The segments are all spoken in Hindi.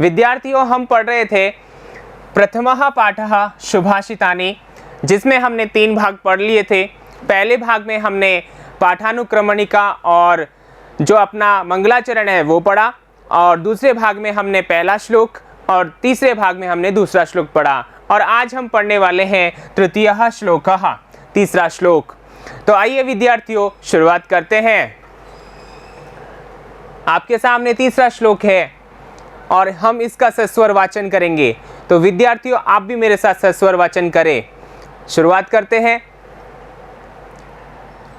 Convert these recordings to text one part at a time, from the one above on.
विद्यार्थियों, हम पढ़ रहे थे प्रथमः पाठः सुभाषितानि, जिसमें हमने 3 भाग पढ़ लिए थे। पहले भाग में हमने पाठानुक्रमणिका और जो अपना मंगलाचरण है वो पढ़ा, और दूसरे भाग में हमने पहला श्लोक और तीसरे भाग में हमने दूसरा श्लोक पढ़ा, और आज हम पढ़ने वाले हैं तृतीयः श्लोकः, तीसरा श्लोक। तो आइए विद्यार्थियों, शुरुआत करते हैं। आपके सामने तीसरा श्लोक है और हम इसका सस्वर वाचन करेंगे। तो विद्यार्थियों, आप भी मेरे साथ सस्वर वाचन करें। शुरुआत करते हैं।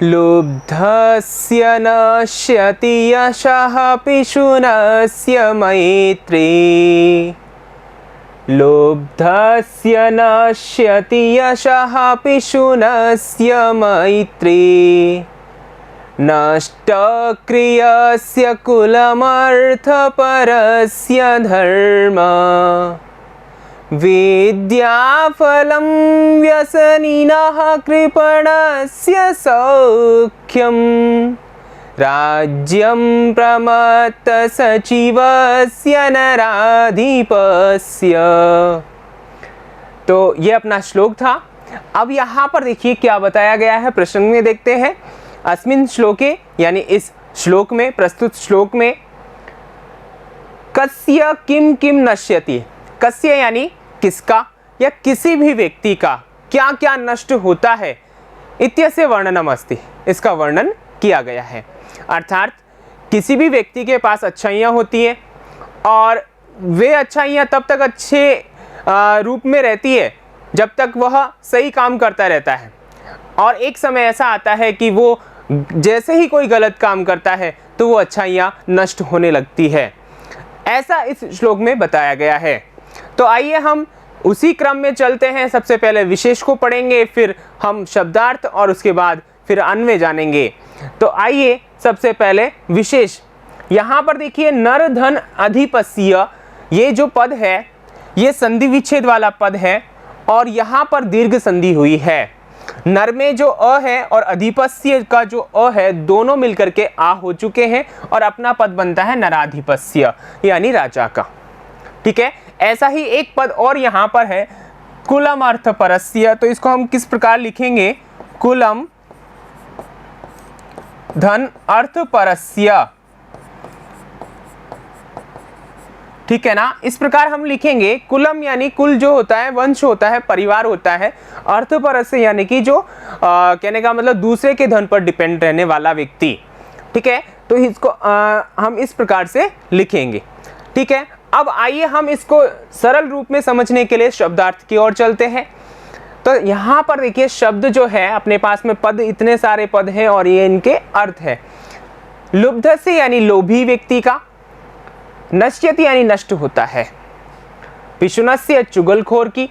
लुब्धस्य नश्यति यशः पिशुनस्य मैत्री, लुब्धस्य नश्यति यशः पिशुनस्य मैत्री, नष्टक्रियस्य कुलमर्थपरस्य धर्म, विद्याफलं व्यसनिनः कृपणस्य सौख्यं, राज्यं प्रमत्तसचिवस्य नराधिपस्य। तो ये अपना श्लोक था। अब यहाँ पर देखिए क्या बताया गया है, प्रसंग में देखते हैं। अस्मिन् श्लोके, यानी इस श्लोक में, प्रस्तुत श्लोक में, कस्य किम किम नश्यति, कस्य यानी किसका या किसी भी व्यक्ति का क्या क्या नष्ट होता है, इत्यस्य वर्णनम अस्ति, इसका वर्णन किया गया है। अर्थात किसी भी व्यक्ति के पास अच्छाइयाँ होती हैं और वे अच्छाइयाँ तब तक अच्छे रूप में रहती है जब तक वह सही काम करता रहता है, और एक समय ऐसा आता है कि वो जैसे ही कोई गलत काम करता है तो वो अच्छाइयाँ नष्ट होने लगती है। ऐसा इस श्लोक में बताया गया है। तो आइए हम उसी क्रम में चलते हैं। सबसे पहले विशेष को पढ़ेंगे, फिर हम शब्दार्थ और उसके बाद फिर अन्वय जानेंगे। तो आइए सबसे पहले विशेष। यहाँ पर देखिए नर धन अधिपस्य, ये जो पद है ये संधि विच्छेद वाला पद है और यहाँ पर दीर्घ संधि हुई है। नर में जो अ है और अधिपस्य का जो अ है, दोनों मिलकर के आ हो चुके हैं और अपना पद बनता है नराधिपस्य, यानी राजा का। ठीक है, ऐसा ही एक पद और यहाँ पर है, कुलम अर्थ परस्य। तो इसको हम किस प्रकार लिखेंगे, कुलम धन अर्थ परस्य। ठीक है ना, इस प्रकार हम लिखेंगे। कुलम यानी कुल जो होता है, वंश होता है, परिवार होता है। अर्थ परस्य यानी कि जो कहने का मतलब दूसरे के धन पर डिपेंड रहने वाला व्यक्ति। ठीक है, तो इसको हम इस प्रकार से लिखेंगे। ठीक है, अब आइए हम इसको सरल रूप में समझने के लिए शब्दार्थ की ओर चलते हैं। तो यहाँ पर देखिए शब्द जो है, अपने पास में पद, इतने सारे पद हैं और ये इनके अर्थ है। लुब्ध से यानी लोभी व्यक्ति का, नश्यति यानी नष्ट होता है, पिशुनस्य चुगलखोर की,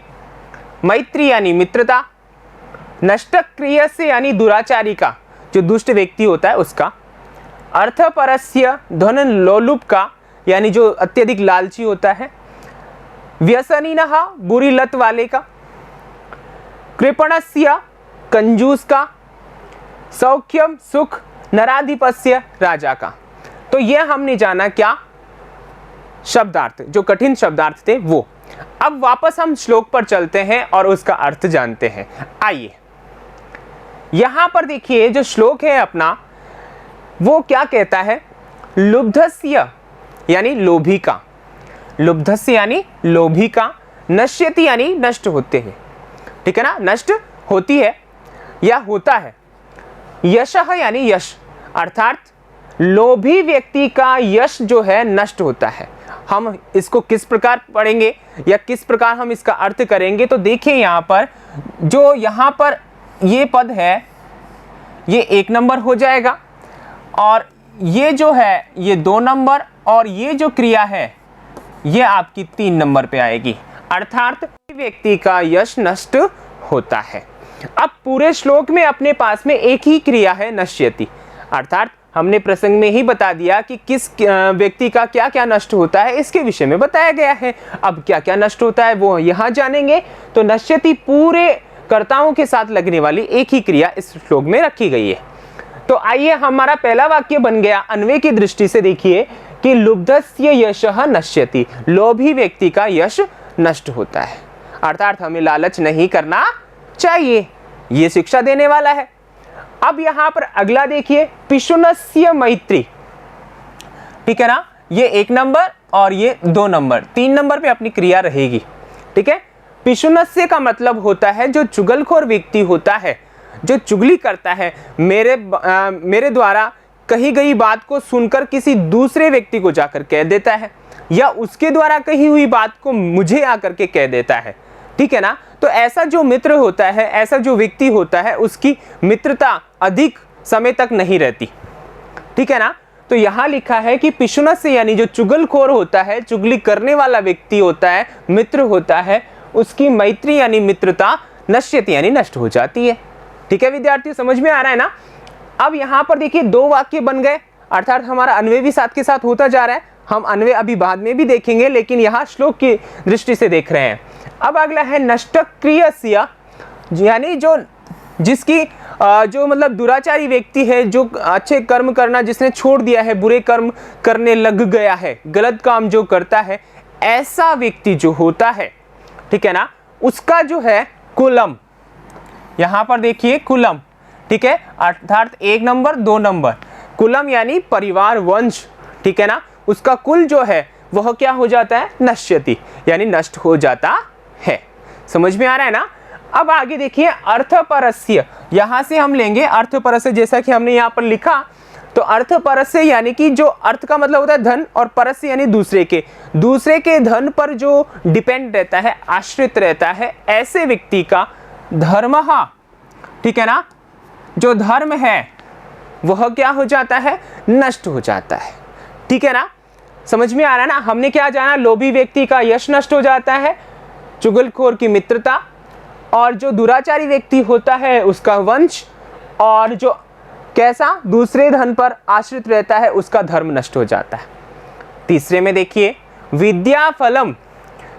मैत्री यानी मित्रता, नष्टक्रिय से यानी दुराचारी का, जो दुष्ट व्यक्ति होता है उसका, अर्थपरस्य धन लोलुप का, यानी जो अत्यधिक लालची होता है, व्यसनिनः बुरी लत वाले का, कृपणस्य कंजूस का, सौख्यम सुख नराधिपस्य राजा का। तो यह हमने जाना क्या, शब्दार्थ, जो कठिन शब्दार्थ थे वो। अब वापस हम श्लोक पर चलते हैं और उसका अर्थ जानते हैं। आइए, यहां पर देखिए जो श्लोक है अपना, वो क्या कहता है, लुब्धस्य यानी लोभी का, लुब्धस्य यानी लोभी का, नश्यति यानी नष्ट होते हैं। ठीक है ना, नष्ट होती है या होता है। यशः यानी यश, अर्थात लोभी व्यक्ति का यश जो है नष्ट होता है। हम इसको किस प्रकार पढ़ेंगे या किस प्रकार हम इसका अर्थ करेंगे, तो देखिए यहाँ पर जो यहाँ पर ये पद है ये 1 नंबर हो जाएगा, और ये जो है ये 2 नंबर, और ये जो क्रिया है ये आपकी 3 नंबर पे आएगी। अर्थात व्यक्ति का यश नष्ट होता है। अब पूरे श्लोक में अपने पास में एक ही क्रिया है, नश्यति, अर्थात हमने प्रसंग में ही बता दिया कि किस व्यक्ति का क्या क्या नष्ट होता है, इसके विषय में बताया गया है। अब क्या क्या नष्ट होता है वो यहाँ जानेंगे। तो नश्यति पूरे कर्ताओं के साथ लगने वाली एक ही क्रिया इस श्लोक में रखी गई है। तो आइए, हमारा पहला वाक्य बन गया। अन्वय की दृष्टि से देखिए कि लुब्धस्य यशः नश्यति, लोभी व्यक्ति का यश नष्ट होता है, अर्थात हमें लालच नहीं करना चाहिए, ये शिक्षा देने वाला है। अब यहां पर अगला देखिए, पिशुनस्य मैत्री, ठीक है ना, ये 1 नंबर और ये 2 नंबर, 3 नंबर पे अपनी क्रिया रहेगी, ठीक है। पिशुनस्य का मतलब होता है जो चुगलखोर व्यक्ति होता है, जो चुगली करता है, मेरे द्वारा कही गई बात को सुनकर किसी दूसरे व्यक्ति को जाकर कह देता है, या उसके द्वारा कही हुई बात को मुझे आकर के कह देता है, ठीक है ना। तो ऐसा जो मित्र होता है, ऐसा जो व्यक्ति होता है, उसकी मित्रता अधिक समय तक नहीं रहती, ठीक है ना। तो यहां लिखा है कि पिशुनस्य यानी जो चुगलखोर होता है, चुगली करने वाला व्यक्ति होता है, मित्र होता है, उसकी मैत्री यानी मित्रता नश्यति यानी नष्ट हो जाती है, ठीक है विद्यार्थियों, समझ में आ रहा है ना। अब यहां पर देखिए 2 वाक्य बन गए, अर्थात हमारा अन्वय भी साथ के साथ होता जा रहा है। हम अन्वय अभी बाद में भी देखेंगे, लेकिन यहाँ श्लोक की दृष्टि से देख रहे हैं। अब अगला है नष्टक्रियस्य, यानी जो जिसकी जो मतलब दुराचारी व्यक्ति है, जो अच्छे कर्म करना जिसने छोड़ दिया है, बुरे कर्म करने लग गया है, गलत काम जो करता है, ऐसा व्यक्ति जो होता है, ठीक है ना, उसका जो है कुलम, यहां पर देखिए कुलम, ठीक है, अर्थात 1 नंबर 2 नंबर, कुलम यानी परिवार वंश, ठीक है ना, उसका कुल जो है वह क्या हो जाता है, नश्यति यानी नष्ट हो जाता है। समझ में आ रहा है ना। अब आगे देखिए अर्थपरस्य, यहां से हम लेंगे अर्थपरस्य, जैसा कि हमने यहां पर लिखा, तो अर्थपरस्य यानी कि जो अर्थ का मतलब होता है धन, और परस्य यानी दूसरे के धन पर जो डिपेंड रहता है, आश्रित रहता है, ऐसे व्यक्ति का धर्मः, ठीक है ना, जो धर्म है वह क्या हो जाता है, नष्ट हो जाता है, ठीक है ना। समझ में आ रहा है ना। हमने क्या जाना, लोभी व्यक्ति का यश नष्ट हो जाता है, चुगलखोर की मित्रता, और जो दुराचारी व्यक्ति होता है उसका वंश, और जो कैसा दूसरे धन पर आश्रित रहता है उसका धर्म नष्ट हो जाता है। तीसरे में देखिए विद्या फलम,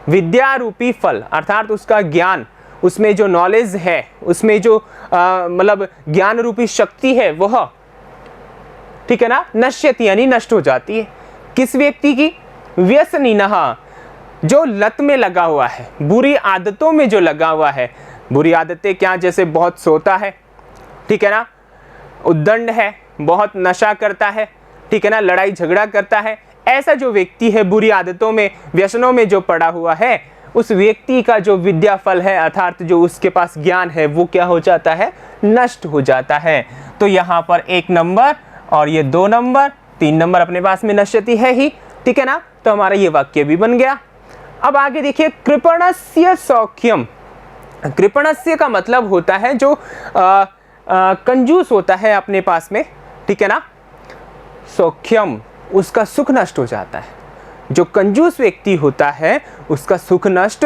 विद्या रूपी फल, अर्थात उसका ज्ञान, उसमें जो नॉलेज है, उसमें जो मतलब ज्ञान रूपी शक्ति है वह, ठीक है ना, नश्यति यानी नष्ट हो जाती है। किस व्यक्ति की, व्यसनिनः, जो लत में लगा हुआ है, बुरी आदतों में जो लगा हुआ है, बुरी आदतें क्या, जैसे बहुत सोता है, ठीक है ना, उद्दंड है, बहुत नशा करता है, ठीक है ना, लड़ाई झगड़ा करता है, ऐसा जो व्यक्ति है बुरी आदतों में, व्यसनों में जो पड़ा हुआ है, उस व्यक्ति का जो विद्या फल है, अर्थात जो उसके पास ज्ञान है, वो क्या हो जाता है, नष्ट हो जाता है। तो यहाँ पर 1 नंबर और ये 2 नंबर, 3 नंबर अपने पास में नश्यति है ही, ठीक है ना। तो हमारा ये वाक्य भी बन गया। अब आगे देखिए कृपणस्य सौख्यम, कृपणस्य का मतलब होता है जो कंजूस होता है अपने पास में, ठीक है ना, सौख्यम उसका सुख नष्ट हो जाता है, जो कंजूस व्यक्ति होता है उसका सुख नष्ट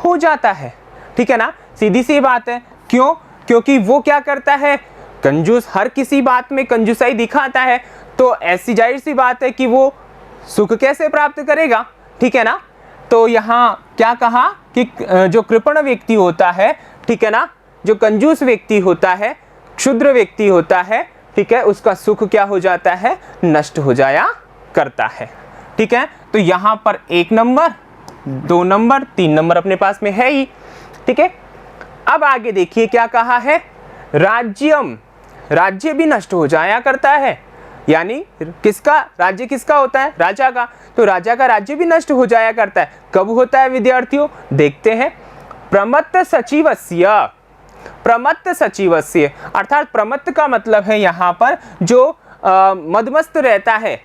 हो जाता है, ठीक है ना, सीधी सी बात है। क्यों, क्योंकि वो क्या करता है, कंजूस हर किसी बात में कंजूसाई दिखाता है, तो ऐसी जाहिर सी बात है कि वो सुख कैसे प्राप्त करेगा, ठीक है ना। तो यहाँ क्या कहा कि जो कृपण व्यक्ति होता है, ठीक है ना, जो कंजूस व्यक्ति होता है, क्षुद्र व्यक्ति होता है, ठीक है, उसका सुख क्या हो जाता है, नष्ट हो जाया करता है, ठीक है। तो यहाँ पर 1 नंबर 2 नंबर 3 नंबर अपने पास में है ही, ठीक है। अब आगे देखिए क्या कहा है, राज्यम, राज्य भी नष्ट हो जाया करता है, यानी किसका राज्य, किसका होता है, राजा का, तो राजा का राज्य भी नष्ट हो जाया करता है। कब होता है विद्यार्थियों, देखते हैं, प्रमत्त सचिवस्य, प्रमत्त सचिवस्य, अर्थात प्रमत्त का मतलब है यहाँ पर जो मदमस्त रहता है,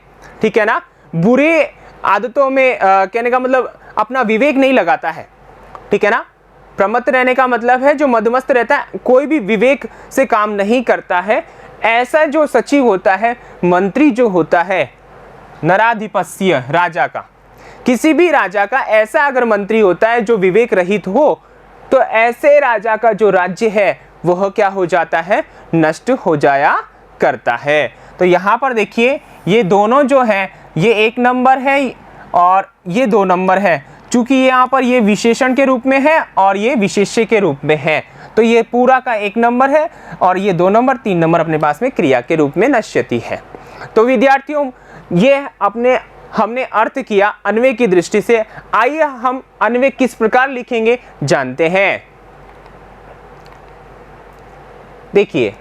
ठीक है ना, बुरे आदतों में कहने का मतलब अपना विवेक नहीं लगाता है, ठीक है ना। प्रमत्त रहने का मतलब है जो मदमस्त रहता है, कोई भी विवेक से काम नहीं करता है, ऐसा जो सचिव होता है, मंत्री जो होता है, नराधिपस्य, राजा का, किसी भी राजा का ऐसा अगर मंत्री होता है जो विवेक रहित हो, तो ऐसे राजा का जो राज्य है वह क्या हो जाता है, नष्ट हो जाया करता है। तो यहाँ पर देखिए ये दोनों जो है, ये 1 नंबर है और ये 2 नंबर है, चूंकि यहाँ पर ये विशेषण के रूप में है और ये विशेष्य के रूप में है, तो ये पूरा का 1 नंबर है और ये 2 नंबर 3 नंबर अपने पास में क्रिया के रूप में नश्यति है। तो विद्यार्थियों ये अपने हमने अर्थ किया अन्वय की दृष्टि से। आइए हम अन्वय किस प्रकार लिखेंगे जानते हैं। देखिए,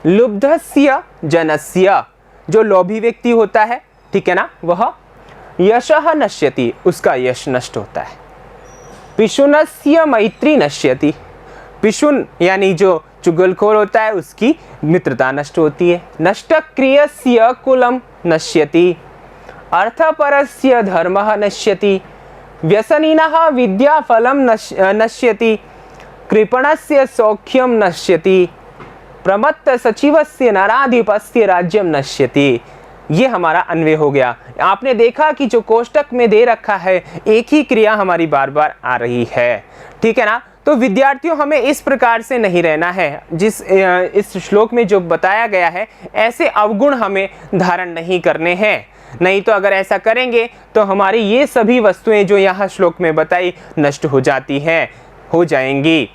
लुब्धस्य जनस्य, जो लोभी व्यक्ति होता है, ठीक है ना, वह यशः नश्यति, उसका यश नष्ट होता है। पिशुनस्य मैत्री नश्यति, पिशुन यानी जो चुगलखोर होता है उसकी मित्रता नष्ट होती है। नष्टक्रियस्य कुलं नश्यति, अर्थपरस्य धर्मः नश्यति, व्यसनिनः विद्याफलं नश्यति, कृपणस्य सौख्यं नश्यति, प्रमत्त सचिवस्य नराधिपस्य राज्यम नश्यति। ये हमारा अन्वय हो गया। आपने देखा कि जो कोष्टक में दे रखा है एक ही क्रिया हमारी बार बार आ रही है, ठीक है ना। तो विद्यार्थियों, हमें इस प्रकार से नहीं रहना है। इस श्लोक में जो बताया गया है ऐसे अवगुण हमें धारण नहीं करने हैं, नहीं तो अगर ऐसा करेंगे तो हमारी ये सभी वस्तुएं जो यहाँ श्लोक में बताई नष्ट हो जाती हैं, हो जाएंगी।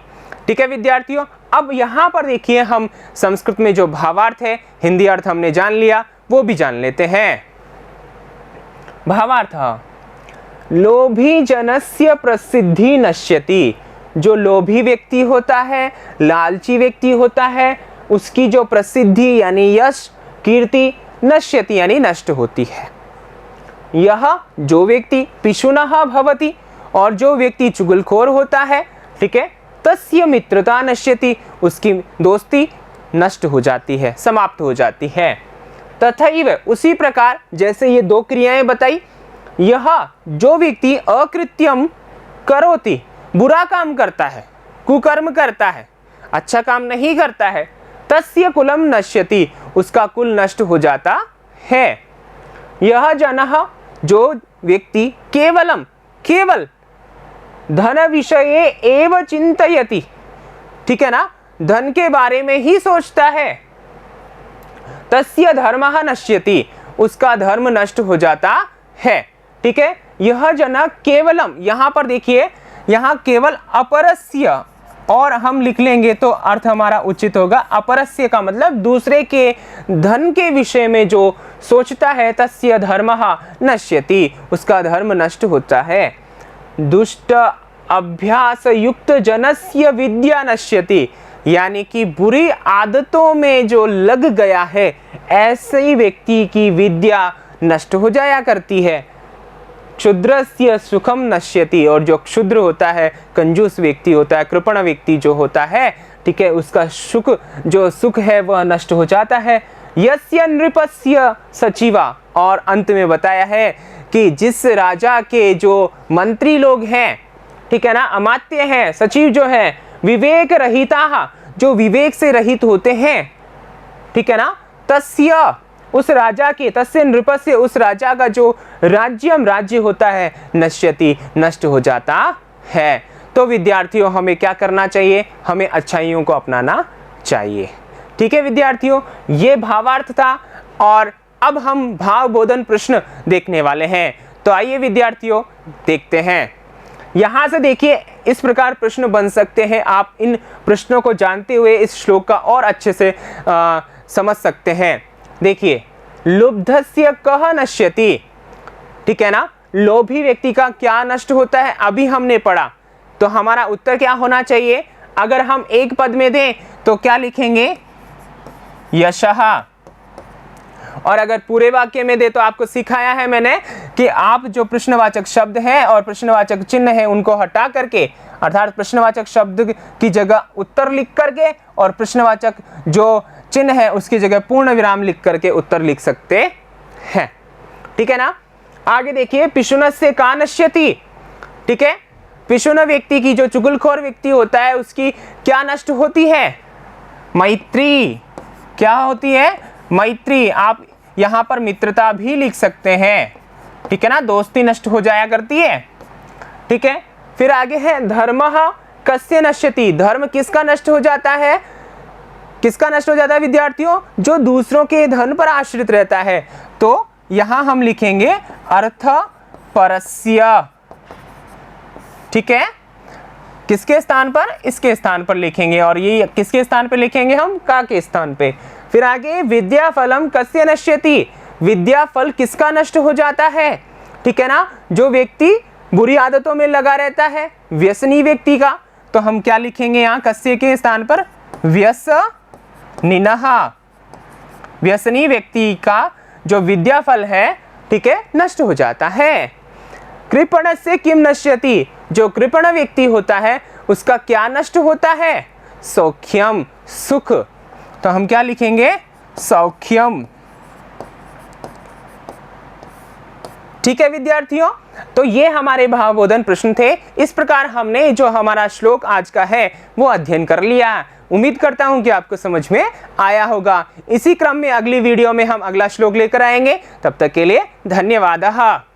ठीक है विद्यार्थियों, अब यहाँ पर देखिए हम संस्कृत में जो भावार्थ है, हिंदी अर्थ हमने जान लिया, वो भी जान लेते हैं। भावार्थ, लोभी जनस्य प्रसिद्धि नश्यति, जो लोभी व्यक्ति होता है, लालची व्यक्ति होता है, उसकी जो प्रसिद्धि यानी यश, कीर्ति नश्यति यानी नष्ट होती है। यह जो व्यक्ति पिशुनः भवति, और जो व्यक्ति चुगलखोर होता है, ठीक है, तस्य मित्रता नश्यति, उसकी दोस्ती नष्ट हो जाती है, समाप्त हो जाती है। तथैव, उसी प्रकार जैसे ये दो क्रियाएं बताई, यह जो व्यक्ति अकृत्यम करोति, बुरा काम करता है, कुकर्म करता है, अच्छा काम नहीं करता है, तस्य कुलम नश्यति, उसका कुल नष्ट हो जाता है। यह जनः, जो व्यक्ति केवलम, केवल धन विषये एव चिंतयति, ठीक है ना, धन के बारे में ही सोचता है, तस्य धर्मः नश्यति, उसका धर्म नष्ट हो जाता है। ठीक है, यह जन केवलम, यहां पर देखिए, यहां केवल अपरस्य, और हम लिख लेंगे तो अर्थ हमारा उचित होगा। अपरस्य का मतलब दूसरे के धन के विषय में जो सोचता है, तस्य धर्मः नश्यति, उसका धर्म नष्ट होता है। दुष्ट अभ्यास युक्त जनस्य विद्या नश्यति, यानी कि बुरी आदतों में जो लग गया है ऐसे ही व्यक्ति की विद्या नष्ट हो जाया करती है। क्षुद्रस्य सुखम नश्यति, और जो क्षुद्र होता है, कंजूस व्यक्ति होता है, कृपण व्यक्ति जो होता है, ठीक है, उसका जो सुख है वह नष्ट हो जाता है। यस्य नृपस्य सचिवा, और अंत में बताया है कि जिस राजा के जो मंत्री लोग हैं, ठीक है ना, अमात्य हैं, सचिव जो है, विवेक रहिता, जो विवेक से रहित होते हैं, ठीक है ना, तस्य, उस राजा के, तस्य नृपस्य, उस राजा का जो राज्यम, राज्य होता है, नश्यति, नष्ट हो जाता है। तो विद्यार्थियों, हमें क्या करना चाहिए? हमें अच्छाइयों को अपनाना चाहिए। ठीक है विद्यार्थियों, ये भावार्थ था, और अब हम भाव बोधन प्रश्न देखने वाले हैं। तो आइए विद्यार्थियों देखते हैं। यहां से देखिए, इस प्रकार प्रश्न बन सकते हैं। आप इन प्रश्नों को जानते हुए इस श्लोक का और अच्छे से समझ सकते हैं। देखिए, लुब्धस्य कः नश्यति, ठीक है ना, लोभी व्यक्ति का क्या नष्ट होता है, अभी हमने पढ़ा। तो हमारा उत्तर क्या होना चाहिए? अगर हम एक पद में दें तो क्या लिखेंगे? यशः। और अगर पूरे वाक्य में दे तो आपको सिखाया है मैंने कि आप जो प्रश्नवाचक शब्द है और प्रश्नवाचक चिन्ह है उनको हटा करके, अर्थात प्रश्नवाचक शब्द की जगह उत्तर लिख करके और प्रश्नवाचक जो चिन्ह है उसकी जगह पूर्ण विराम लिख करके उत्तर लिख सकते हैं। ठीक है ना। आगे देखिए, पिशुनस्य का नश्यति, ठीक है, पिशुन व्यक्ति की, जो चुगलखोर व्यक्ति होता है, उसकी क्या नष्ट होती है? मैत्री। क्या होती है? मैत्री। आप यहां पर मित्रता भी लिख सकते हैं, ठीक है ना, दोस्ती नष्ट हो जाया करती है। ठीक है, फिर आगे है धर्मः कस्य नश्यति, धर्म किसका नष्ट हो जाता है? किसका नष्ट हो जाता है विद्यार्थियों? जो दूसरों के धन पर आश्रित रहता है। तो यहां हम लिखेंगे अर्थ परस्य, ठीक है, किसके स्थान पर? इसके स्थान पर लिखेंगे, और ये किसके स्थान पर लिखेंगे हम? का के स्थान पे। फिर आगे विद्या फलम कस्य नश्यति, विद्या फल किसका नष्ट हो जाता है? ठीक है ना। जो व्यक्ति बुरी आदतों में लगा रहता है, व्यसनी व्यक्ति का, तो हम क्या लिखेंगे यहाँ कस्य के स्थान पर, व्यसनिनः। व्यसनी व्यक्ति का जो विद्याफल है, ठीक है, नष्ट हो जाता है। कृपणस्य किम नश्यति, जो कृपण व्यक्ति होता है उसका क्या नष्ट होता है, सौख्यम, सुख। तो हम क्या लिखेंगे, सौख्यम। ठीक है विद्यार्थियों, तो ये हमारे भावबोधन प्रश्न थे। इस प्रकार हमने जो हमारा श्लोक आज का है वो अध्ययन कर लिया। उम्मीद करता हूं कि आपको समझ में आया होगा। इसी क्रम में अगली वीडियो में हम अगला श्लोक लेकर आएंगे। तब तक के लिए धन्यवाद।